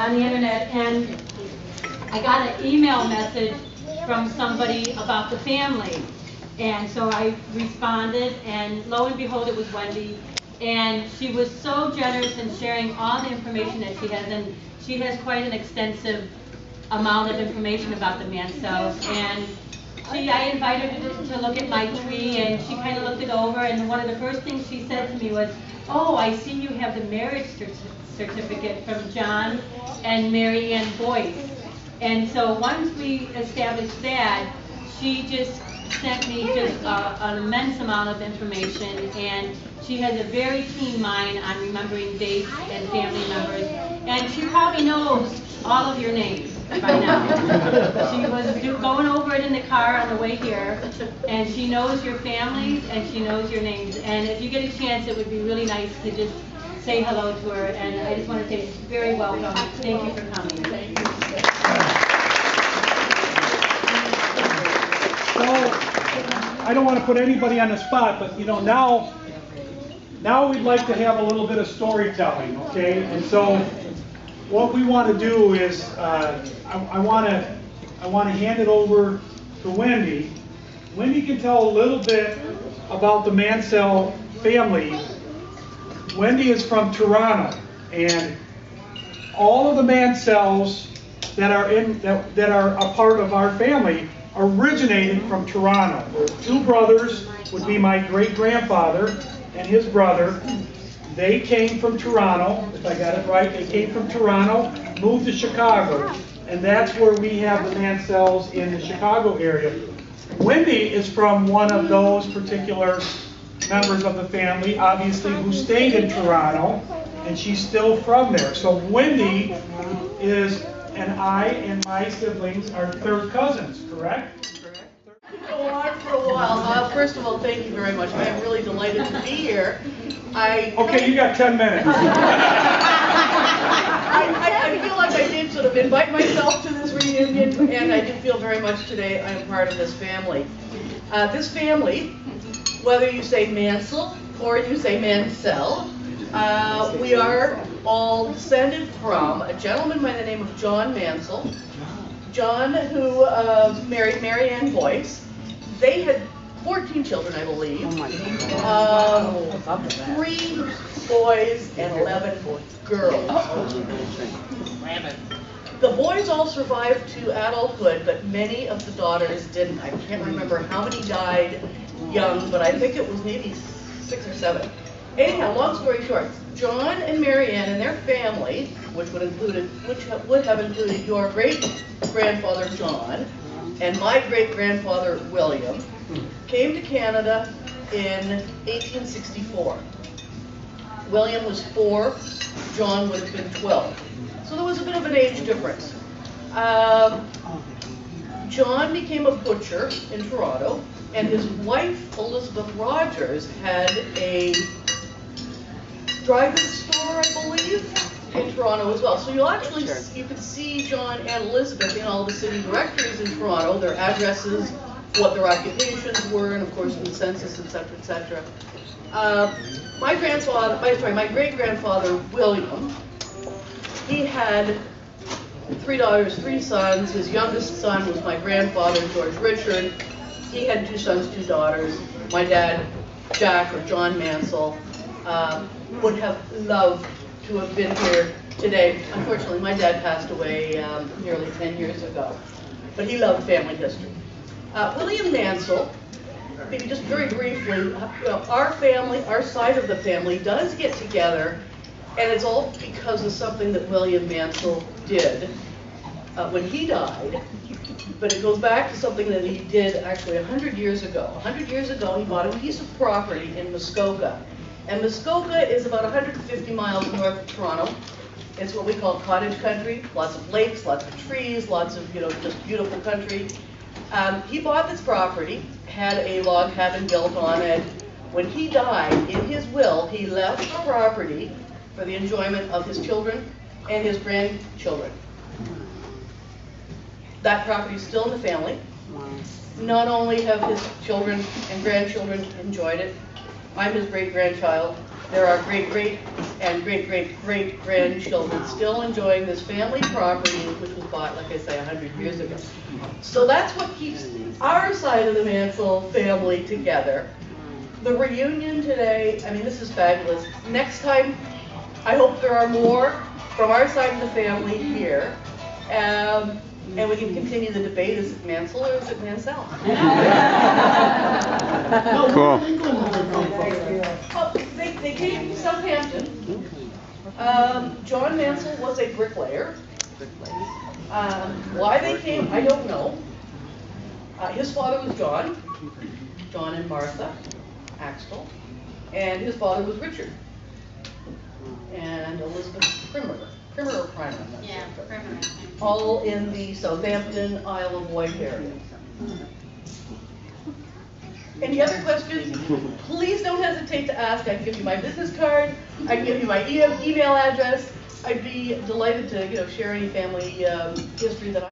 on the internet, and I got an email message from somebody about the family. And so I responded, and lo and behold, it was Wendy. And she was so generous in sharing all the information that she has, and she has quite an extensive amount of information about the Mansells. And I invited her to look at my tree, and she kind of looked it over, and one of the first things she said to me was, "Oh, I see you have the marriage certificate from John and Mary Ann Boyce." And so once we established that, she just sent me just an immense amount of information, and she has a very keen mind on remembering dates and family members, and she probably knows all of your names by now. She was going over it in the car on the way here, and she knows your families and she knows your names. And if you get a chance, it would be really nice to just say hello to her. And I just want to say very welcome. Thank you for coming. Thank you. So, I don't want to put anybody on the spot, but you know, now we'd like to have a little bit of storytelling, okay? And so, what we want to do is, I want to hand it over to Wendy. Wendy can tell a little bit about the Mansell family. Wendy is from Toronto, and all of the Mansells that are a part of our family originated from Toronto. Two brothers would be my great-grandfather and his brother. They came from Toronto, if I got it right. They came from Toronto, moved to Chicago, and that's where we have the Mansells in the Chicago area. Wendy is from one of those particular members of the family, obviously, who stayed in Toronto, and she's still from there. So Wendy is, and I and my siblings are third cousins, correct? Go on for a while. First of all, thank you very much. I am really delighted to be here. Okay, you got 10 minutes. I feel like I did sort of invite myself to this reunion, and I do feel very much today I am part of this family. This family, whether you say Mansell or you say Mansell, we are all descended from a gentleman by the name of John Mansell. John, who married Mary Ann Boyce. They had 14 children, I believe. 3 boys and 11 girls. The boys all survived to adulthood, but many of the daughters didn't. I can't remember how many died young, but I think it was maybe 6 or 7. Anyhow, long story short, John and Mary Ann and their family, which would have included your great-grandfather John and my great-grandfather William, came to Canada in 1864. William was 4, John would have been 12. So there was a bit of an age difference. John became a butcher in Toronto, and his wife, Elizabeth Rogers, had a dry goods store, I believe, in Toronto as well. So you could see John and Elizabeth in all the city directories in Toronto, their addresses, what their occupations were, and of course the census, etc., etc. My great-grandfather William, he had 3 daughters, 3 sons. His youngest son was my grandfather, George Richard. He had 2 sons, 2 daughters. My dad, Jack, or John Mansell, would have loved to have been here today. Unfortunately, my dad passed away nearly 10 years ago, but he loved family history. William Mansell, maybe just very briefly, our family, our side of the family does get together, and it's all because of something that William Mansell did when he died. But it goes back to something that he did actually 100 years ago. 100 years ago, he bought a piece of property in Muskoka. And Muskoka is about 150 miles north of Toronto. It's what we call cottage country, lots of lakes, lots of trees, lots of, just beautiful country. He bought this property, had a log cabin built on it. When he died, in his will, he left the property for the enjoyment of his children and his grandchildren. That property is still in the family. Not only have his children and grandchildren enjoyed it, I'm his great-grandchild. There are great-great and great-great-great-grandchildren still enjoying this family property, which was bought, like I say, 100 years ago. So that's what keeps our side of the Mansell family together. The reunion today, I mean, this is fabulous. Next time, I hope there are more from our side of the family here. And we can continue the debate, is it Mansell or is it Mansell? Cool. Oh, they came from Southampton. John Mansell was a bricklayer. Why they came, I don't know. His father was John and Martha Axtell, and his father was Richard. And Elizabeth Primer or Primer, I'm not Yeah, sure. Primer. All in the Southampton, Isle of Wight area. Any other questions? Please don't hesitate to ask. I can give you my business card. I can give you my email address. I'd be delighted to, share any family history that I.